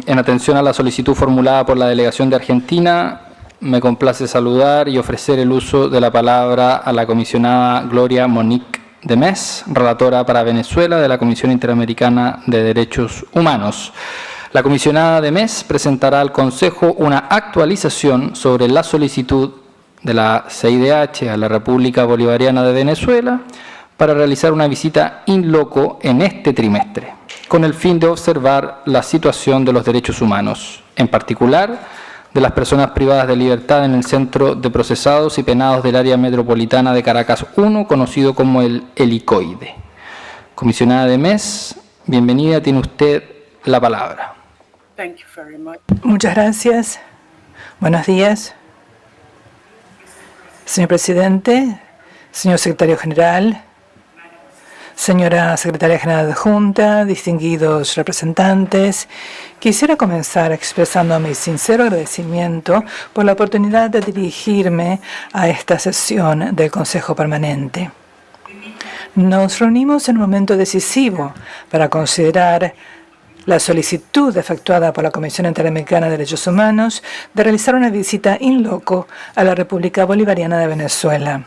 En atención a la solicitud formulada por la delegación de Argentina, me complace saludar y ofrecer el uso de la palabra a la comisionada Gloria Monique de Mes, relatora para Venezuela de la Comisión Interamericana de Derechos Humanos. La comisionada de Mes presentará al Consejo una actualización sobre la solicitud de la CIDH a la República Bolivariana de Venezuela para realizar una visita in loco en este trimestre, con el fin de observar la situación de los derechos humanos, en particular de las personas privadas de libertad en el Centro de Procesados y Penados del Área Metropolitana de Caracas I, conocido como el Helicoide. Comisionada de Mes, bienvenida, tiene usted la palabra. Muchas gracias. Buenos días. Señor Presidente, señor Secretario General, señora Secretaria General Adjunta, distinguidos representantes, quisiera comenzar expresando mi sincero agradecimiento por la oportunidad de dirigirme a esta sesión del Consejo Permanente. Nos reunimos en un momento decisivo para considerar la solicitud efectuada por la Comisión Interamericana de Derechos Humanos de realizar una visita in loco a la República Bolivariana de Venezuela.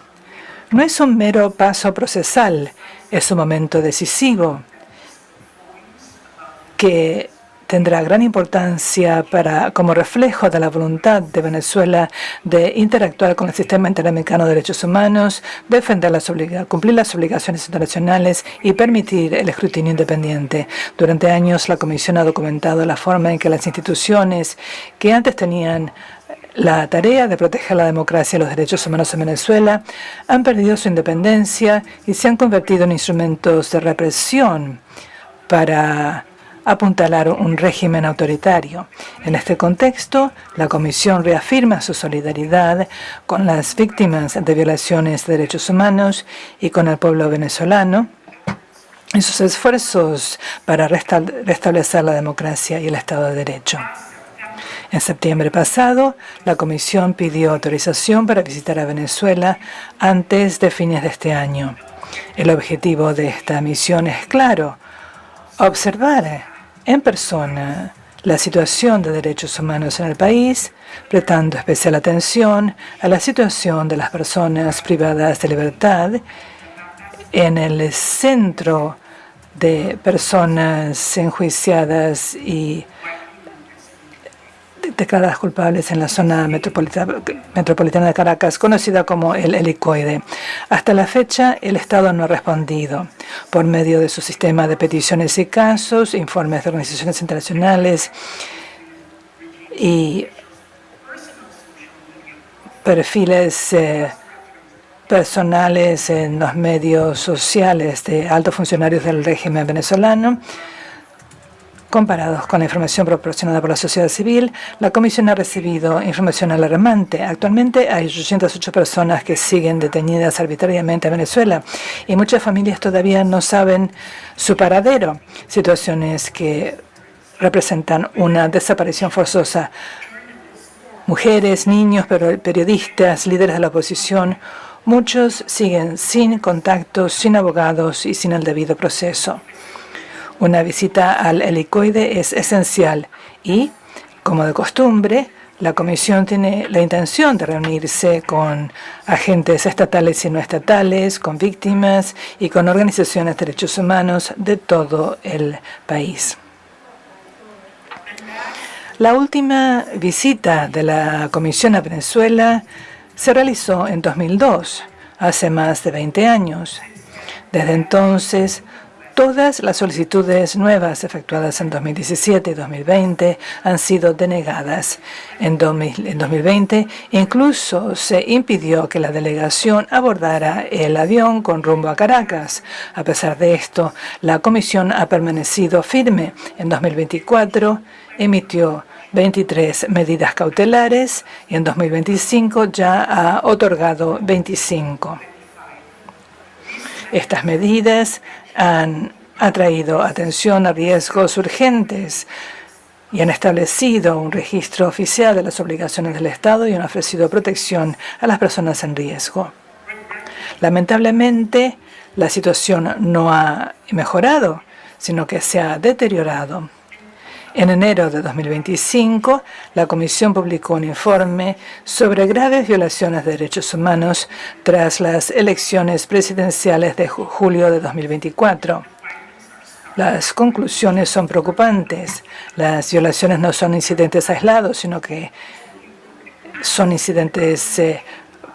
No es un mero paso procesal, es un momento decisivo que tendrá gran importancia como reflejo de la voluntad de Venezuela de interactuar con el sistema interamericano de derechos humanos, defender cumplir las obligaciones internacionales y permitir el escrutinio independiente. Durante años, la Comisión ha documentado la forma en que las instituciones que antes tenían la tarea de proteger la democracia y los derechos humanos en Venezuela han perdido su independencia y se han convertido en instrumentos de represión para apuntalar un régimen autoritario. En este contexto, la Comisión reafirma su solidaridad con las víctimas de violaciones de derechos humanos y con el pueblo venezolano en sus esfuerzos para restablecer la democracia y el Estado de Derecho. En septiembre pasado, la Comisión pidió autorización para visitar a Venezuela antes de fines de este año. El objetivo de esta misión es claro: observar en persona la situación de derechos humanos en el país, prestando especial atención a la situación de las personas privadas de libertad en el centro de personas enjuiciadas y declaradas culpables en la zona metropolitana de Caracas, conocida como el Helicoide. Hasta la fecha, el Estado no ha respondido por medio de su sistema de peticiones y casos, informes de organizaciones internacionales y perfiles personales en los medios sociales de altos funcionarios del régimen venezolano. Comparados con la información proporcionada por la sociedad civil, la Comisión ha recibido información alarmante. Actualmente hay 808 personas que siguen detenidas arbitrariamente en Venezuela y muchas familias todavía no saben su paradero, situaciones que representan una desaparición forzosa. Mujeres, niños, periodistas, líderes de la oposición, muchos siguen sin contactos, sin abogados y sin el debido proceso. Una visita al Helicoide es esencial y, como de costumbre, la Comisión tiene la intención de reunirse con agentes estatales y no estatales, con víctimas y con organizaciones de derechos humanos de todo el país. La última visita de la Comisión a Venezuela se realizó en 2002, hace más de 20 años. Desde entonces, todas las solicitudes nuevas efectuadas en 2017 y 2020 han sido denegadas. En 2020 incluso se impidió que la delegación abordara el avión con rumbo a Caracas. A pesar de esto, la Comisión ha permanecido firme. En 2024 emitió 23 medidas cautelares y en 2025 ya ha otorgado 25. Estas medidas han atraído atención a riesgos urgentes y han establecido un registro oficial de las obligaciones del Estado y han ofrecido protección a las personas en riesgo. Lamentablemente, la situación no ha mejorado, sino que se ha deteriorado. En enero de 2025, la Comisión publicó un informe sobre graves violaciones de derechos humanos tras las elecciones presidenciales de julio de 2024. Las conclusiones son preocupantes. Las violaciones no son incidentes aislados, sino que son incidentes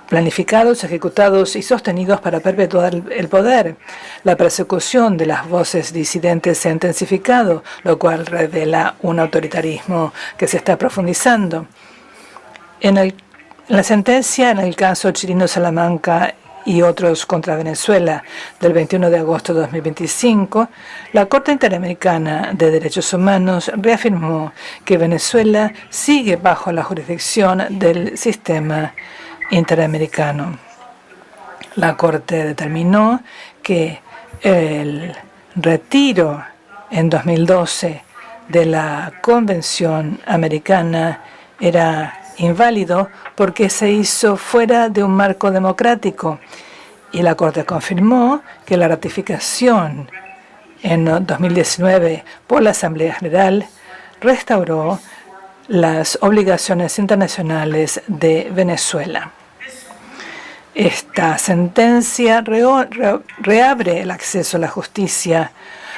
planificados, ejecutados y sostenidos para perpetuar el poder. La persecución de las voces disidentes se ha intensificado, lo cual revela un autoritarismo que se está profundizando. En la sentencia en el caso Chirino Salamanca y otros contra Venezuela del 21 de agosto de 2025, la Corte Interamericana de Derechos Humanos reafirmó que Venezuela sigue bajo la jurisdicción del sistema interamericano. La Corte determinó que el retiro en 2012 de la Convención Americana era inválido porque se hizo fuera de un marco democrático, y la Corte confirmó que la ratificación en 2019 por la Asamblea General restauró las obligaciones internacionales de Venezuela. Esta sentencia reabre el acceso a la justicia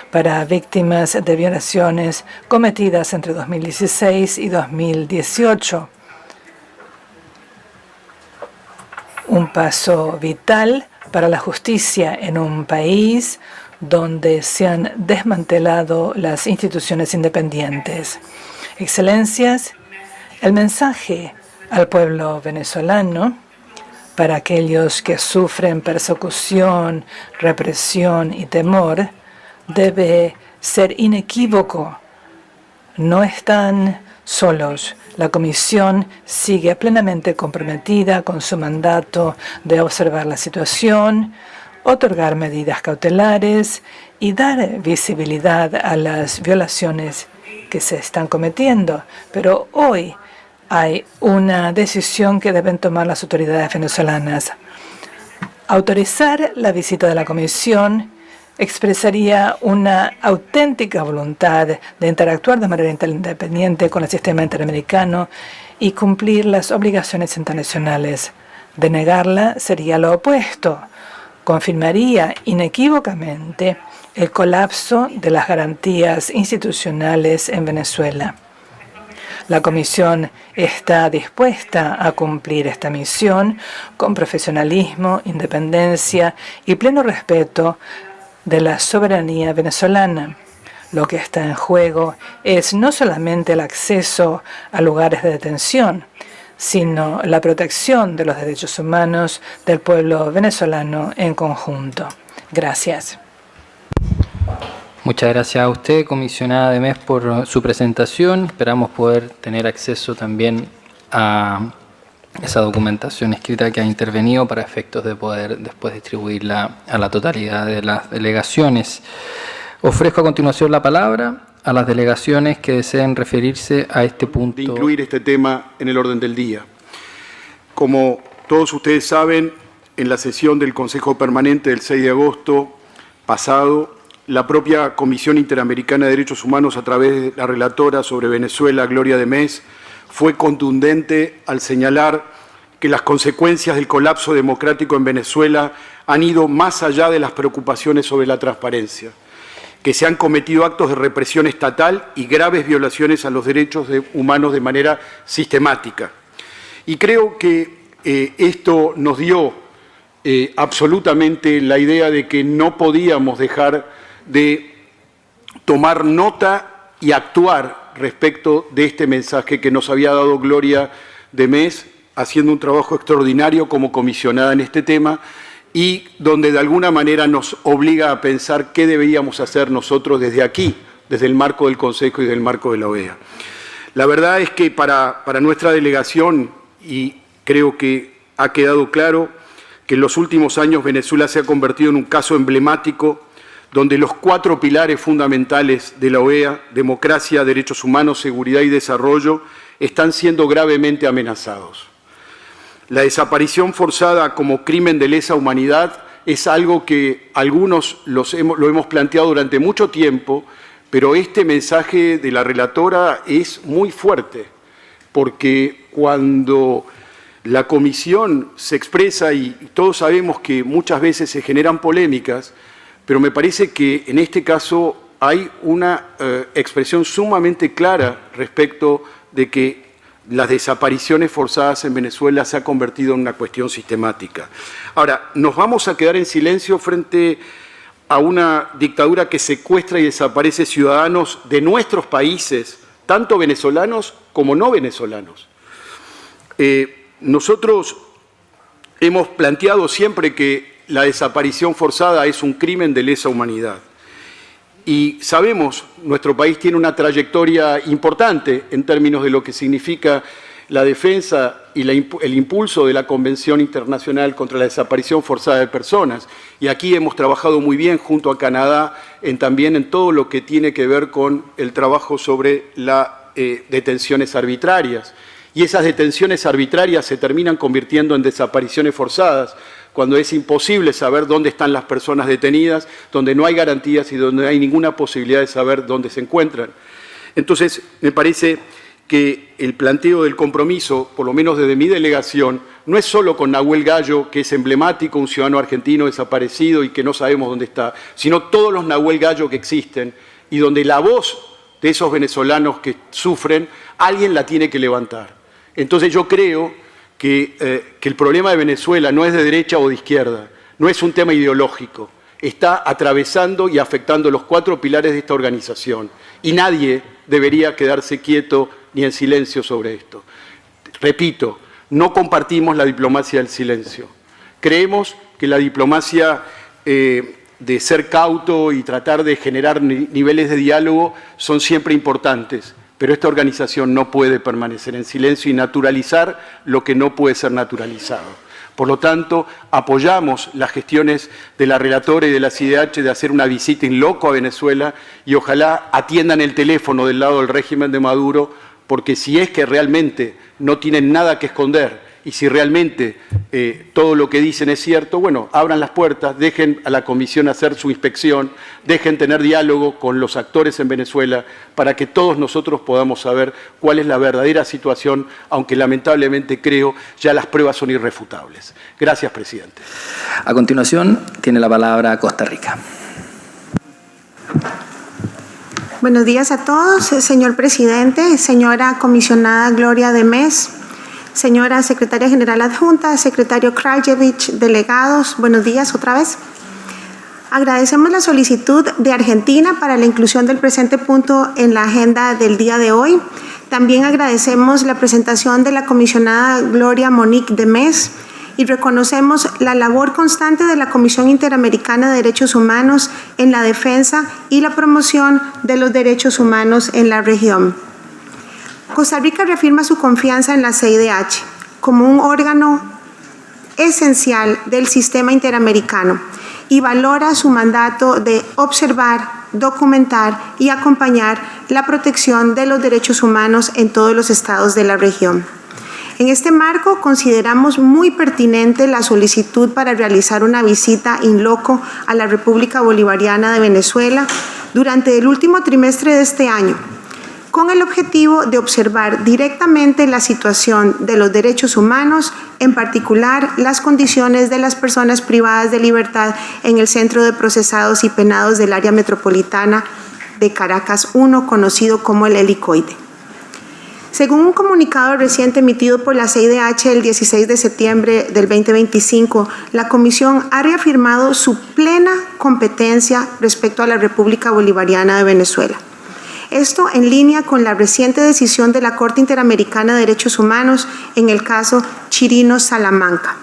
para víctimas de violaciones cometidas entre 2016 y 2018. Un paso vital para la justicia en un país donde se han desmantelado las instituciones independientes. Excelencias, el mensaje al pueblo venezolano para aquellos que sufren persecución, represión y temor debe ser inequívoco. No están solos. La Comisión sigue plenamente comprometida con su mandato de observar la situación, otorgar medidas cautelares y dar visibilidad a las violaciones que se están cometiendo. Pero hoy hay una decisión que deben tomar las autoridades venezolanas. Autorizar la visita de la Comisión expresaría una auténtica voluntad de interactuar de manera independiente con el sistema interamericano y cumplir las obligaciones internacionales. De negarla sería lo opuesto. Confirmaría inequívocamente el colapso de las garantías institucionales en Venezuela. La Comisión está dispuesta a cumplir esta misión con profesionalismo, independencia y pleno respeto de la soberanía venezolana. Lo que está en juego es no solamente el acceso a lugares de detención, sino la protección de los derechos humanos del pueblo venezolano en conjunto. Gracias. Muchas gracias a usted, comisionada de MES, por su presentación. Esperamos poder tener acceso también a esa documentación escrita que ha intervenido para efectos de poder después distribuirla a la totalidad de las delegaciones. Ofrezco a continuación la palabra a las delegaciones que deseen referirse a este punto. De incluir este tema en el orden del día. Como todos ustedes saben, en la sesión del Consejo Permanente del 6 de agosto pasado, la propia Comisión Interamericana de Derechos Humanos, a través de la relatora sobre Venezuela, Gloria de Mes, fue contundente al señalar que las consecuencias del colapso democrático en Venezuela han ido más allá de las preocupaciones sobre la transparencia, que se han cometido actos de represión estatal y graves violaciones a los derechos humanos de manera sistemática. Y creo que esto nos dio absolutamente la idea de que no podíamos dejar de tomar nota y actuar respecto de este mensaje que nos había dado Gloria de Mes, haciendo un trabajo extraordinario como comisionada en este tema y donde de alguna manera nos obliga a pensar qué deberíamos hacer nosotros desde aquí, desde el marco del Consejo y del marco de la OEA. La verdad es que para nuestra delegación, y creo que ha quedado claro, que en los últimos años Venezuela se ha convertido en un caso emblemático donde los 4 pilares fundamentales de la OEA, democracia, derechos humanos, seguridad y desarrollo, están siendo gravemente amenazados. La desaparición forzada como crimen de lesa humanidad es algo que algunos lo hemos planteado durante mucho tiempo, pero este mensaje de la relatora es muy fuerte, porque cuando la comisión se expresa, y todos sabemos que muchas veces se generan polémicas, pero me parece que en este caso hay una expresión sumamente clara respecto de que las desapariciones forzadas en Venezuela se ha convertido en una cuestión sistemática. Ahora, ¿nos vamos a quedar en silencio frente a una dictadura que secuestra y desaparece ciudadanos de nuestros países, tanto venezolanos como no venezolanos? Nosotros hemos planteado siempre que la desaparición forzada es un crimen de lesa humanidad. Y sabemos, nuestro país tiene una trayectoria importante en términos de lo que significa la defensa y el impulso de la Convención Internacional contra la Desaparición Forzada de Personas. Y aquí hemos trabajado muy bien junto a Canadá también en todo lo que tiene que ver con el trabajo sobre las detenciones arbitrarias. Y esas detenciones arbitrarias se terminan convirtiendo en desapariciones forzadas, cuando es imposible saber dónde están las personas detenidas, donde no hay garantías y donde no hay ninguna posibilidad de saber dónde se encuentran. Entonces, me parece que el planteo del compromiso, por lo menos desde mi delegación, no es solo con Nahuel Gallo, que es emblemático, un ciudadano argentino desaparecido y que no sabemos dónde está, sino todos los Nahuel Gallo que existen y donde la voz de esos venezolanos que sufren, alguien la tiene que levantar. Entonces yo creo que el problema de Venezuela no es de derecha o de izquierda, no es un tema ideológico, está atravesando y afectando los 4 pilares de esta organización y nadie debería quedarse quieto ni en silencio sobre esto. Repito, no compartimos la diplomacia del silencio. Creemos que la diplomacia de ser cauto y tratar de generar niveles de diálogo son siempre importantes, pero esta organización no puede permanecer en silencio y naturalizar lo que no puede ser naturalizado. Por lo tanto, apoyamos las gestiones de la relatora y de la CIDH de hacer una visita in loco a Venezuela y ojalá atiendan el teléfono del lado del régimen de Maduro, porque si es que realmente no tienen nada que esconder y si realmente todo lo que dicen es cierto, bueno, abran las puertas, dejen a la comisión hacer su inspección, dejen tener diálogo con los actores en Venezuela para que todos nosotros podamos saber cuál es la verdadera situación, aunque lamentablemente creo ya las pruebas son irrefutables. Gracias, presidente. A continuación, tiene la palabra Costa Rica. Buenos días a todos, señor presidente, señora comisionada Gloria de Mes, señora secretaria general adjunta, secretario Krajewicz, delegados, buenos días otra vez. Agradecemos la solicitud de Argentina para la inclusión del presente punto en la agenda del día de hoy. También agradecemos la presentación de la comisionada Gloria Monique de Mes y reconocemos la labor constante de la Comisión Interamericana de Derechos Humanos en la defensa y la promoción de los derechos humanos en la región. Costa Rica reafirma su confianza en la CIDH como un órgano esencial del sistema interamericano y valora su mandato de observar, documentar y acompañar la protección de los derechos humanos en todos los estados de la región. En este marco, consideramos muy pertinente la solicitud para realizar una visita in loco a la República Bolivariana de Venezuela durante el último trimestre de este año, con el objetivo de observar directamente la situación de los derechos humanos, en particular las condiciones de las personas privadas de libertad en el Centro de Procesados y Penados del Área Metropolitana de Caracas I, conocido como el Helicoide. Según un comunicado reciente emitido por la CIDH el 16 de septiembre del 2025, la Comisión ha reafirmado su plena competencia respecto a la República Bolivariana de Venezuela. Esto en línea con la reciente decisión de la Corte Interamericana de Derechos Humanos en el caso Chirinos Salamanca.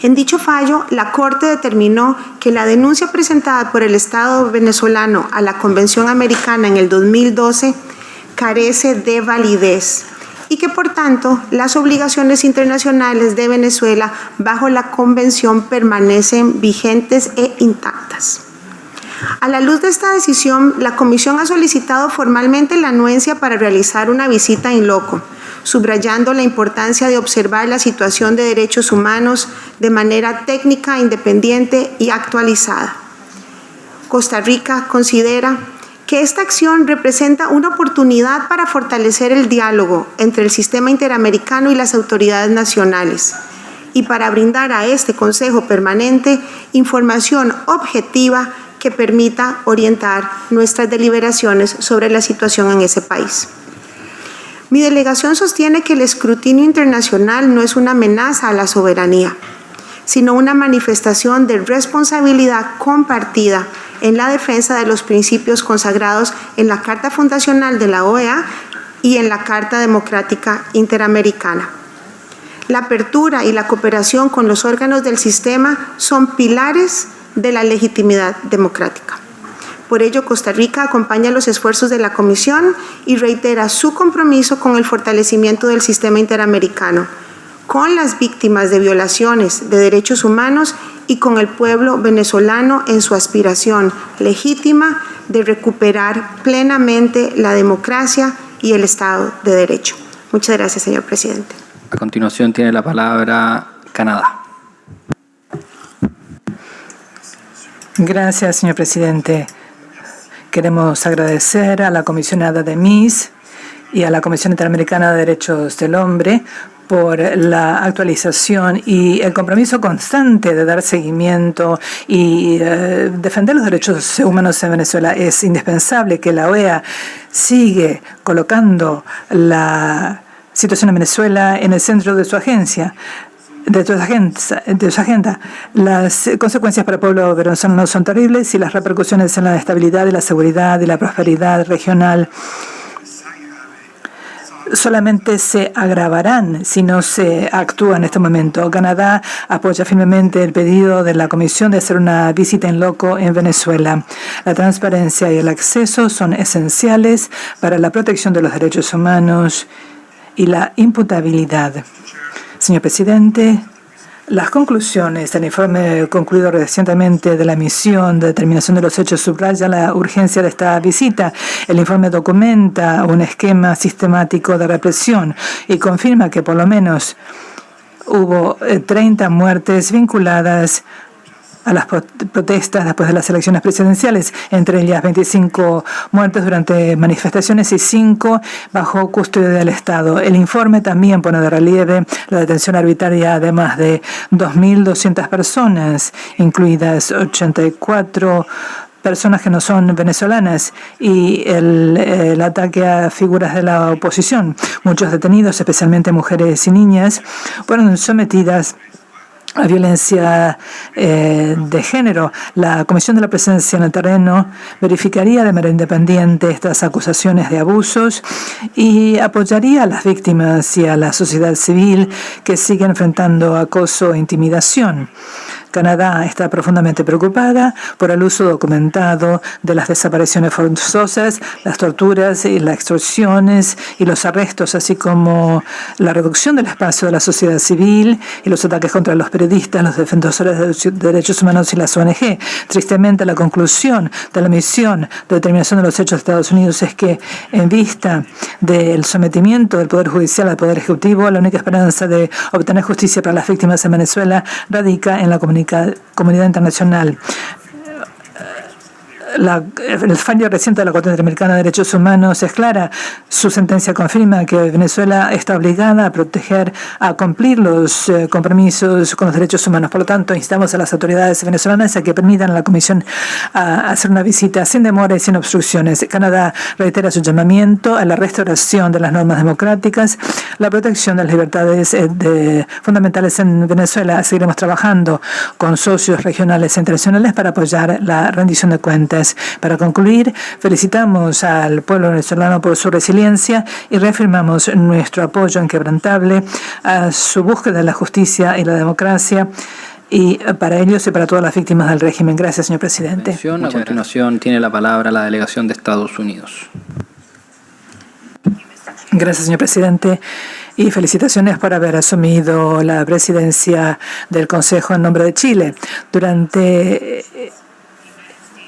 En dicho fallo, la Corte determinó que la denuncia presentada por el Estado venezolano a la Convención Americana en el 2012 carece de validez y que, por tanto, las obligaciones internacionales de Venezuela bajo la Convención permanecen vigentes e intactas. A la luz de esta decisión, la Comisión ha solicitado formalmente la anuencia para realizar una visita in loco, subrayando la importancia de observar la situación de derechos humanos de manera técnica, independiente y actualizada. Costa Rica considera que esta acción representa una oportunidad para fortalecer el diálogo entre el sistema interamericano y las autoridades nacionales y para brindar a este Consejo Permanente información objetiva que permita orientar nuestras deliberaciones sobre la situación en ese país. Mi delegación sostiene que el escrutinio internacional no es una amenaza a la soberanía, sino una manifestación de responsabilidad compartida en la defensa de los principios consagrados en la Carta Fundacional de la OEA y en la Carta Democrática Interamericana. La apertura y la cooperación con los órganos del sistema son pilares de la legitimidad democrática. Por ello, Costa Rica acompaña los esfuerzos de la Comisión y reitera su compromiso con el fortalecimiento del sistema interamericano, con las víctimas de violaciones de derechos humanos y con el pueblo venezolano en su aspiración legítima de recuperar plenamente la democracia y el Estado de Derecho. Muchas gracias, señor presidente. A continuación tiene la palabra Canadá. Gracias, señor presidente. Queremos agradecer a la comisionada de MIS y a la Comisión Interamericana de Derechos del Hombre por la actualización y el compromiso constante de dar seguimiento y defender los derechos humanos en Venezuela. Es indispensable que la OEA siga colocando la situación en Venezuela en el centro de su agencia. De su agenda. Las consecuencias para el pueblo venezolano son terribles y las repercusiones en la estabilidad y la seguridad y la prosperidad regional solamente se agravarán si no se actúa en este momento. Canadá apoya firmemente el pedido de la Comisión de hacer una visita en loco en Venezuela. La transparencia y el acceso son esenciales para la protección de los derechos humanos y la imputabilidad. Señor presidente, las conclusiones del informe concluido recientemente de la misión de determinación de los hechos subraya la urgencia de esta visita. El informe documenta un esquema sistemático de represión y confirma que por lo menos hubo 30 muertes vinculadas a las protestas después de las elecciones presidenciales, entre ellas 25 muertes durante manifestaciones y 5 bajo custodia del Estado. El informe también pone de relieve la detención arbitraria de más de 2.200 personas, incluidas 84 personas que no son venezolanas, y el ataque a figuras de la oposición. Muchos detenidos, especialmente mujeres y niñas, fueron sometidas a violencia de género. La Comisión de la Presencia en el terreno verificaría de manera independiente estas acusaciones de abusos y apoyaría a las víctimas y a la sociedad civil que sigue enfrentando acoso e intimidación. Canadá está profundamente preocupada por el uso documentado de las desapariciones forzosas, las torturas y las extorsiones y los arrestos, así como la reducción del espacio de la sociedad civil y los ataques contra los periodistas, los defensores de derechos humanos y las ONG. Tristemente, la conclusión de la misión de determinación de los hechos de Estados Unidos es que, en vista del sometimiento del Poder Judicial al Poder Ejecutivo, la única esperanza de obtener justicia para las víctimas en Venezuela radica en la comunidad internacional. El fallo reciente de la Corte Interamericana de Derechos Humanos es clara. Su sentencia confirma que Venezuela está obligada a proteger, a cumplir los compromisos con los derechos humanos. Por lo tanto, instamos a las autoridades venezolanas a que permitan a la Comisión a hacer una visita sin demora y sin obstrucciones. Canadá reitera su llamamiento a la restauración de las normas democráticas, la protección de las libertades fundamentales en Venezuela. Seguiremos trabajando con socios regionales e internacionales para apoyar la rendición de cuentas. Para concluir, felicitamos al pueblo venezolano por su resiliencia y reafirmamos nuestro apoyo inquebrantable a su búsqueda de la justicia y la democracia, y para ellos y para todas las víctimas del régimen. Gracias, señor presidente. A continuación tiene la palabra la delegación de Estados Unidos. Gracias, señor presidente, y felicitaciones por haber asumido la presidencia del Consejo en nombre de Chile. Durante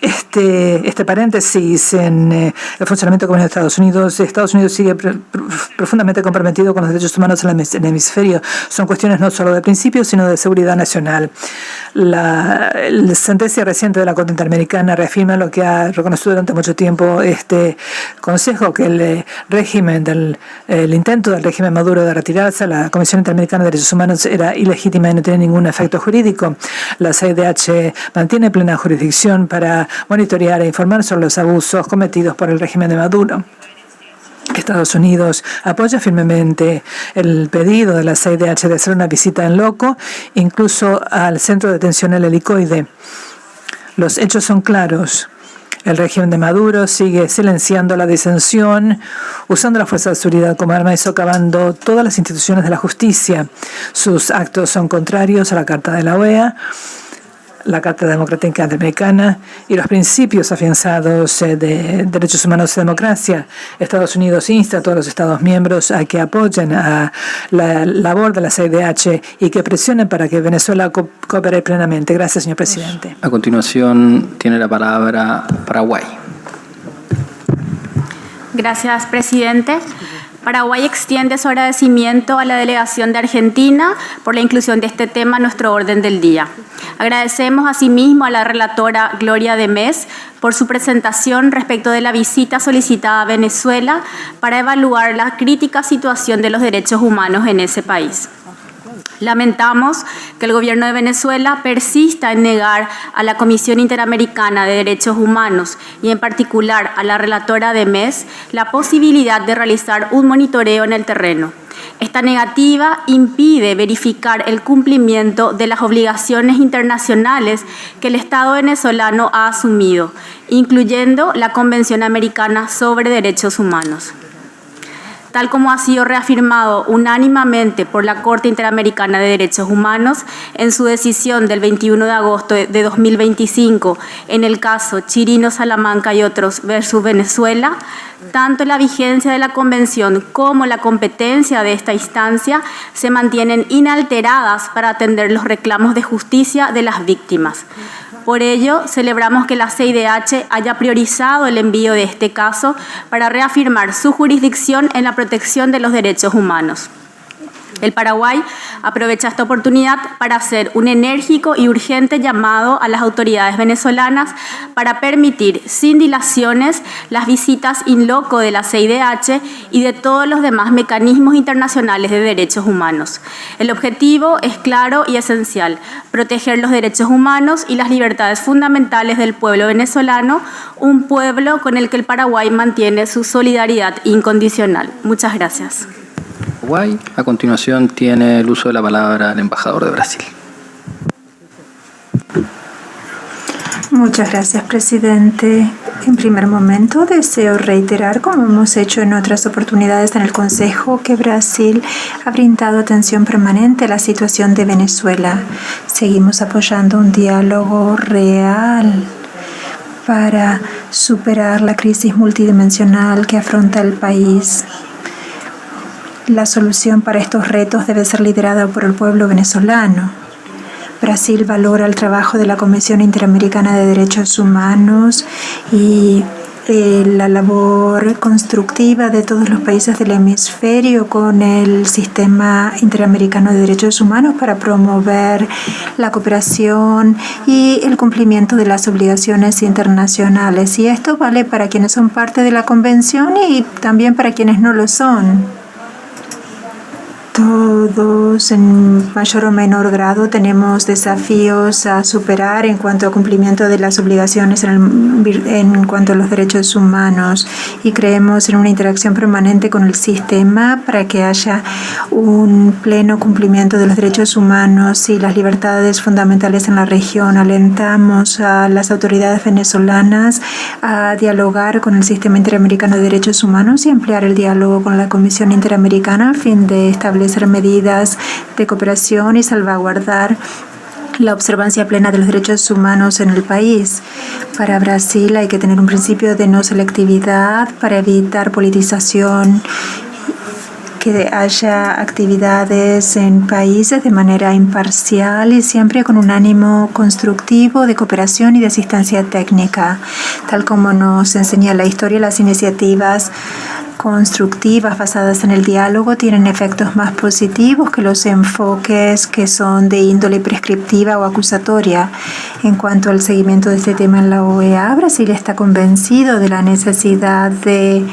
este paréntesis en el funcionamiento común de Estados Unidos. Estados Unidos sigue profundamente comprometido con los derechos humanos en el hemisferio. Son cuestiones no solo de principios, sino de seguridad nacional. La sentencia reciente de la Corte Interamericana reafirma lo que ha reconocido durante mucho tiempo este Consejo, que el intento del régimen Maduro de retirarse a la Comisión Interamericana de Derechos Humanos era ilegítima y no tiene ningún efecto jurídico. La CIDH mantiene plena jurisdicción para monitorear e informar sobre los abusos cometidos por el régimen de Maduro. Estados Unidos apoya firmemente el pedido de la CIDH de hacer una visita en loco, incluso al centro de detención El Helicoide. Los hechos son claros. El régimen de Maduro sigue silenciando la disensión, usando la fuerza de seguridad como arma y socavando todas las instituciones de la justicia. Sus actos son contrarios a la Carta de la OEA, la Carta Democrática Interamericana y los principios afianzados de derechos humanos y democracia. Estados Unidos insta a todos los Estados miembros a que apoyen a la labor de la CIDH y que presionen para que Venezuela coopere plenamente. Gracias, señor presidente. A continuación tiene la palabra Paraguay. Gracias, presidente. Paraguay extiende su agradecimiento a la delegación de Argentina por la inclusión de este tema en nuestro orden del día. Agradecemos asimismo a la relatora Gloria de Mes por su presentación respecto de la visita solicitada a Venezuela para evaluar la crítica situación de los derechos humanos en ese país. Lamentamos que el gobierno de Venezuela persista en negar a la Comisión Interamericana de Derechos Humanos y en particular a la relatora de MES la posibilidad de realizar un monitoreo en el terreno. Esta negativa impide verificar el cumplimiento de las obligaciones internacionales que el Estado venezolano ha asumido, incluyendo la Convención Americana sobre Derechos Humanos. Tal como ha sido reafirmado unánimemente por la Corte Interamericana de Derechos Humanos en su decisión del 21 de agosto de 2025 en el caso Chirino, Salamanca y otros versus Venezuela, tanto la vigencia de la Convención como la competencia de esta instancia se mantienen inalteradas para atender los reclamos de justicia de las víctimas. Por ello, celebramos que la CIDH haya priorizado el envío de este caso para reafirmar su jurisdicción en la protección de los derechos humanos. El Paraguay aprovecha esta oportunidad para hacer un enérgico y urgente llamado a las autoridades venezolanas para permitir sin dilaciones las visitas in loco de la CIDH y de todos los demás mecanismos internacionales de derechos humanos. El objetivo es claro y esencial: proteger los derechos humanos y las libertades fundamentales del pueblo venezolano, un pueblo con el que el Paraguay mantiene su solidaridad incondicional. Muchas gracias. A continuación tiene el uso de la palabra el embajador de Brasil. Muchas gracias, presidente. En primer momento, deseo reiterar, como hemos hecho en otras oportunidades en el Consejo, que Brasil ha brindado atención permanente a la situación de Venezuela. Seguimos apoyando un diálogo real para superar la crisis multidimensional que afronta el país. La solución para estos retos debe ser liderada por el pueblo venezolano. Brasil valora el trabajo de la Comisión Interamericana de Derechos Humanos y la labor constructiva de todos los países del hemisferio con el Sistema Interamericano de Derechos Humanos para promover la cooperación y el cumplimiento de las obligaciones internacionales. Y esto vale para quienes son parte de la Convención y también para quienes no lo son. Todos, en mayor o menor grado, tenemos desafíos a superar en cuanto a cumplimiento de las obligaciones en cuanto a los derechos humanos, y creemos en una interacción permanente con el sistema para que haya un pleno cumplimiento de los derechos humanos y las libertades fundamentales en la región. Alentamos a las autoridades venezolanas a dialogar con el Sistema Interamericano de Derechos Humanos y ampliar el diálogo con la Comisión Interamericana a fin de establecer medidas de cooperación y salvaguardar la observancia plena de los derechos humanos en el país. Para Brasil hay que tener un principio de no selectividad para evitar politización que haya actividades en países de manera imparcial y siempre con un ánimo constructivo de cooperación y de asistencia técnica. Tal como nos enseña la historia, las iniciativas constructivas basadas en el diálogo tienen efectos más positivos que los enfoques que son de índole prescriptiva o acusatoria. En cuanto al seguimiento de este tema en la OEA, Brasil está convencido de la necesidad de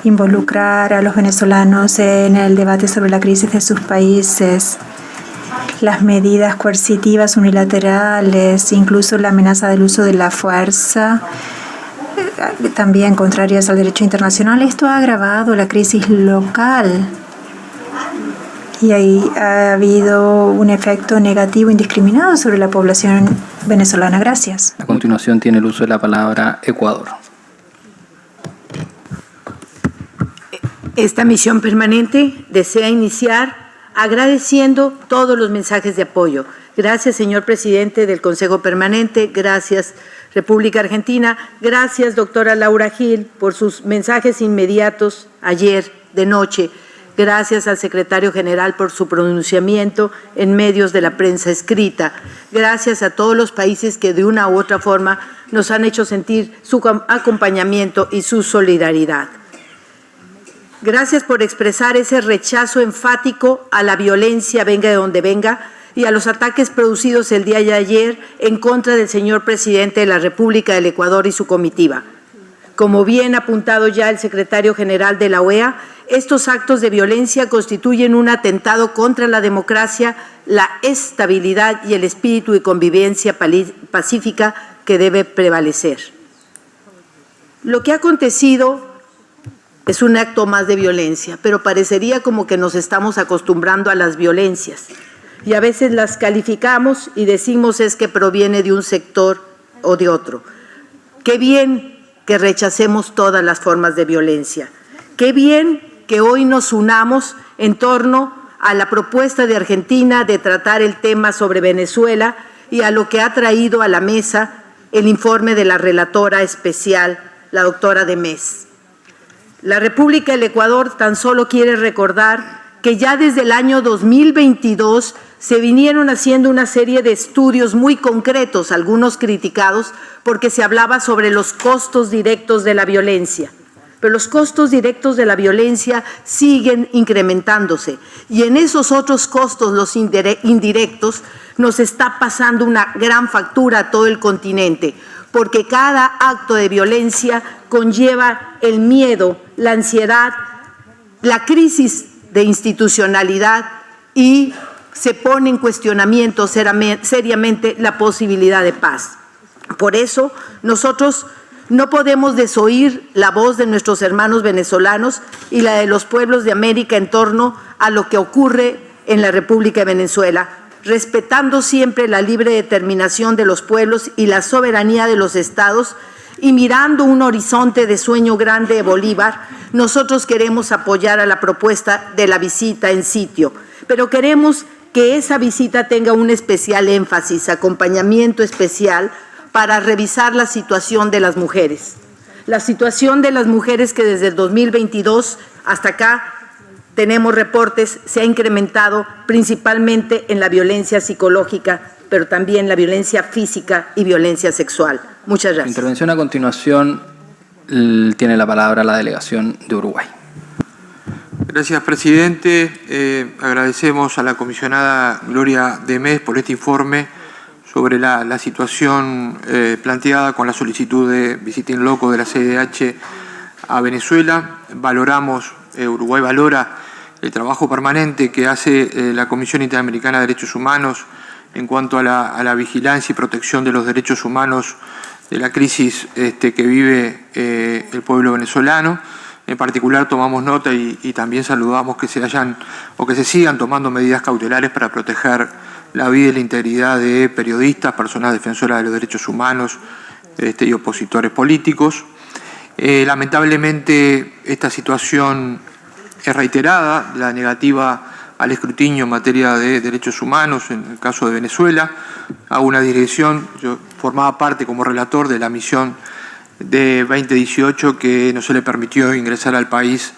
involucrar a los venezolanos en el debate sobre la crisis de sus países. Las medidas coercitivas unilaterales, incluso la amenaza del uso de la fuerza, también contrarias al derecho internacional. Esto ha agravado la crisis local y ahí ha habido un efecto negativo indiscriminado sobre la población venezolana. Gracias. A continuación tiene el uso de la palabra Ecuador. Esta misión permanente desea iniciar agradeciendo todos los mensajes de apoyo. Gracias, señor presidente del Consejo Permanente. Gracias, República Argentina. Gracias, doctora Laura Gil, por sus mensajes inmediatos ayer de noche. Gracias al secretario general por su pronunciamiento en medios de la prensa escrita. Gracias a todos los países que de una u otra forma nos han hecho sentir su acompañamiento y su solidaridad. Gracias por expresar ese rechazo enfático a la violencia, venga de donde venga, y a los ataques producidos el día de ayer en contra del señor presidente de la República del Ecuador y su comitiva. Como bien ha apuntado ya el secretario general de la OEA, estos actos de violencia constituyen un atentado contra la democracia, la estabilidad y el espíritu de convivencia pacífica que debe prevalecer. Lo que ha acontecido es un acto más de violencia, pero parecería como que nos estamos acostumbrando a las violencias. Y a veces las calificamos y decimos es que proviene de un sector o de otro. Qué bien que rechacemos todas las formas de violencia. Qué bien que hoy nos unamos en torno a la propuesta de Argentina de tratar el tema sobre Venezuela y a lo que ha traído a la mesa el informe de la relatora especial, la doctora de Mes. La República del Ecuador tan solo quiere recordar que ya desde el año 2022 se vinieron haciendo una serie de estudios muy concretos, algunos criticados, porque se hablaba sobre los costos directos de la violencia. Pero los costos directos de la violencia siguen incrementándose y en esos otros costos, los indirectos, nos está pasando una gran factura a todo el continente, porque cada acto de violencia conlleva el miedo, la ansiedad, la crisis de institucionalidad y se pone en cuestionamiento seriamente la posibilidad de paz. Por eso, nosotros no podemos desoír la voz de nuestros hermanos venezolanos y la de los pueblos de América en torno a lo que ocurre en la República de Venezuela, respetando siempre la libre determinación de los pueblos y la soberanía de los estados, y mirando un horizonte de sueño grande de Bolívar. Nosotros queremos apoyar a la propuesta de la visita en sitio, pero queremos que esa visita tenga un especial énfasis, acompañamiento especial para revisar la situación de las mujeres. La situación de las mujeres que desde el 2022 hasta acá tenemos reportes, se ha incrementado principalmente en la violencia psicológica, pero también la violencia física y violencia sexual. Muchas gracias. Intervención a continuación tiene la palabra la delegación de Uruguay. Gracias, presidente. Agradecemos a la comisionada Gloria de Mes por este informe sobre la situación planteada con la solicitud de visita in loco de la CIDH a Venezuela. Uruguay valora el trabajo permanente que hace la Comisión Interamericana de Derechos Humanos en cuanto a la vigilancia y protección de los derechos humanos de la crisis que vive el pueblo venezolano. En particular tomamos nota y también saludamos que se sigan tomando medidas cautelares para proteger la vida y la integridad de periodistas, personas defensoras de los derechos humanos y opositores políticos. Lamentablemente esta situación es reiterada, la negativa al escrutinio en materia de derechos humanos en el caso de Venezuela. Hago una dirección, yo formaba parte como relator de la misión de 2018 que no se le permitió ingresar al país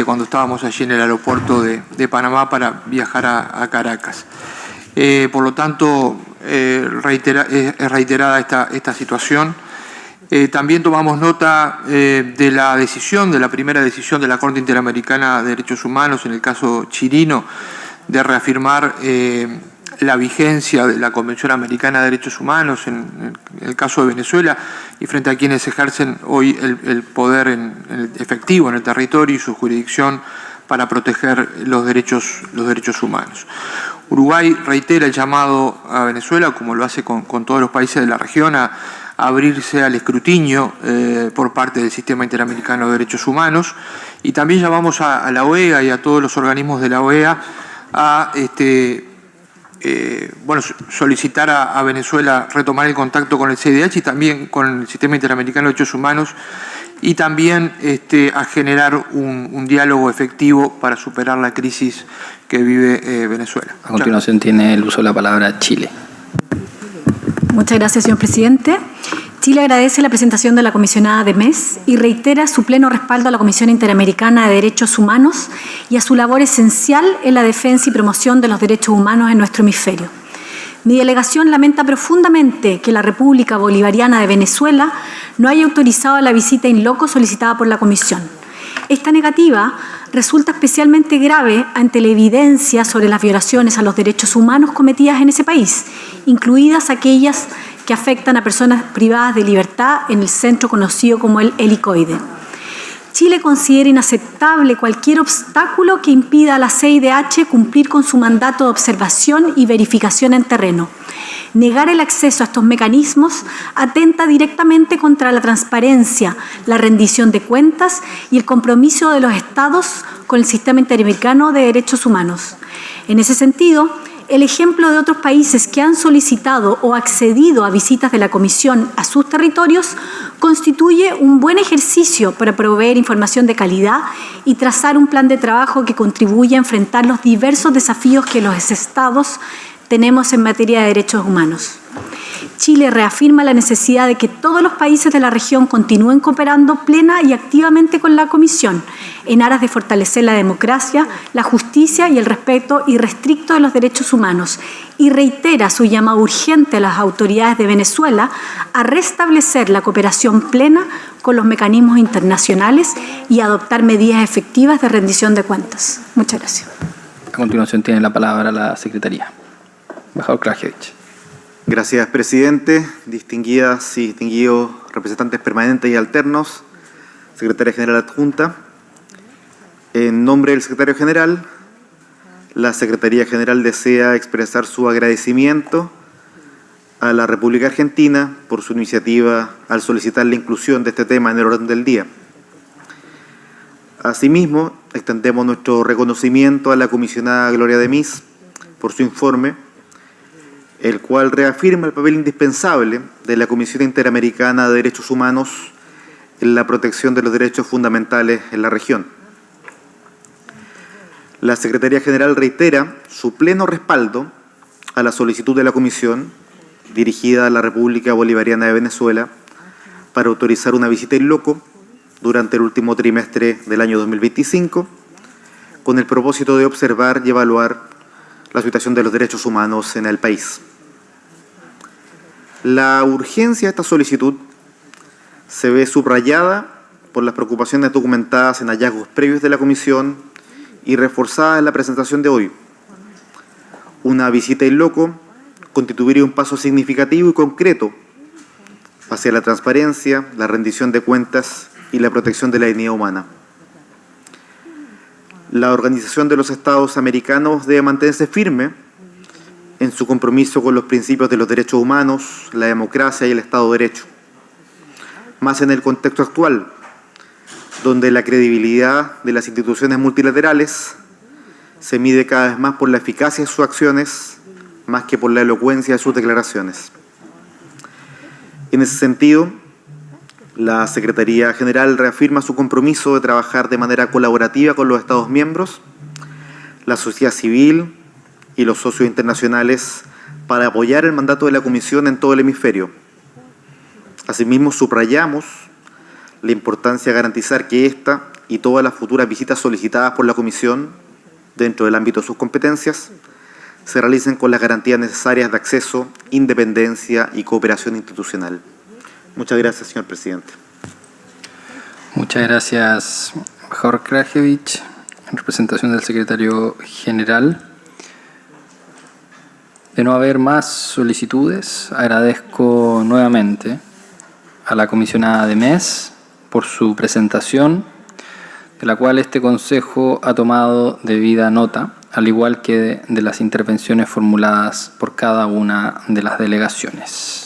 cuando estábamos allí en el aeropuerto de Panamá para viajar a Caracas. Por lo tanto, es reiterada esta situación. También tomamos nota de la primera decisión de la Corte Interamericana de Derechos Humanos en el caso Chirino, de reafirmar la vigencia de la Convención Americana de Derechos Humanos en el caso de Venezuela y frente a quienes ejercen hoy el poder efectivo en el territorio y su jurisdicción para proteger los derechos humanos. Uruguay reitera el llamado a Venezuela, como lo hace con todos los países de la región, a abrirse al escrutinio por parte del Sistema Interamericano de Derechos Humanos, y también llamamos a la OEA y a todos los organismos de la OEA a solicitar a Venezuela retomar el contacto con el CIDH y también con el Sistema Interamericano de Derechos Humanos, y también a generar un diálogo efectivo para superar la crisis que vive Venezuela. A continuación tiene el uso de la palabra Chile. Muchas gracias, señor presidente. Chile agradece la presentación de la comisionada de MES y reitera su pleno respaldo a la Comisión Interamericana de Derechos Humanos y a su labor esencial en la defensa y promoción de los derechos humanos en nuestro hemisferio. Mi delegación lamenta profundamente que la República Bolivariana de Venezuela no haya autorizado la visita in loco solicitada por la Comisión. Esta negativa resulta especialmente grave ante la evidencia sobre las violaciones a los derechos humanos cometidas en ese país, incluidas aquellas que afectan a personas privadas de libertad en el centro conocido como el Helicoide. Chile considera inaceptable cualquier obstáculo que impida a la CIDH cumplir con su mandato de observación y verificación en terreno. Negar el acceso a estos mecanismos atenta directamente contra la transparencia, la rendición de cuentas y el compromiso de los Estados con el Sistema Interamericano de Derechos Humanos. En ese sentido, el ejemplo de otros países que han solicitado o accedido a visitas de la Comisión a sus territorios constituye un buen ejercicio para proveer información de calidad y trazar un plan de trabajo que contribuya a enfrentar los diversos desafíos que los Estados tenemos en materia de derechos humanos. Chile reafirma la necesidad de que todos los países de la región continúen cooperando plena y activamente con la Comisión en aras de fortalecer la democracia, la justicia y el respeto irrestricto de los derechos humanos, y reitera su llamado urgente a las autoridades de Venezuela a restablecer la cooperación plena con los mecanismos internacionales y adoptar medidas efectivas de rendición de cuentas. Muchas gracias. A continuación tiene la palabra la Secretaría. Embajador Krajewicz. Gracias, presidente. Distinguidas y distinguidos representantes permanentes y alternos, secretaria general adjunta. En nombre del secretario general, la Secretaría General desea expresar su agradecimiento a la República Argentina por su iniciativa al solicitar la inclusión de este tema en el orden del día. Asimismo, extendemos nuestro reconocimiento a la comisionada Gloria de Mis por su informe, el cual reafirma el papel indispensable de la Comisión Interamericana de Derechos Humanos en la protección de los derechos fundamentales en la región. La Secretaría General reitera su pleno respaldo a la solicitud de la Comisión dirigida a la República Bolivariana de Venezuela para autorizar una visita in loco durante el último trimestre del año 2025 con el propósito de observar y evaluar la situación de los derechos humanos en el país. La urgencia de esta solicitud se ve subrayada por las preocupaciones documentadas en hallazgos previos de la Comisión y reforzada en la presentación de hoy. Una visita in loco constituiría un paso significativo y concreto hacia la transparencia, la rendición de cuentas y la protección de la dignidad humana. La Organización de los Estados Americanos debe mantenerse firme en su compromiso con los principios de los derechos humanos, la democracia y el Estado de Derecho. Más en el contexto actual, donde la credibilidad de las instituciones multilaterales se mide cada vez más por la eficacia de sus acciones, más que por la elocuencia de sus declaraciones. En ese sentido, la Secretaría General reafirma su compromiso de trabajar de manera colaborativa con los Estados miembros, la sociedad civil y los socios internacionales para apoyar el mandato de la Comisión en todo el hemisferio. Asimismo, subrayamos la importancia de garantizar que esta y todas las futuras visitas solicitadas por la Comisión, dentro del ámbito de sus competencias, se realicen con las garantías necesarias de acceso, independencia y cooperación institucional. Muchas gracias, señor presidente. Muchas gracias, embajador Krajewicz. En representación del secretario general. De no haber más solicitudes, agradezco nuevamente a la comisionada de MES por su presentación, de la cual este Consejo ha tomado debida nota, al igual que de las intervenciones formuladas por cada una de las delegaciones.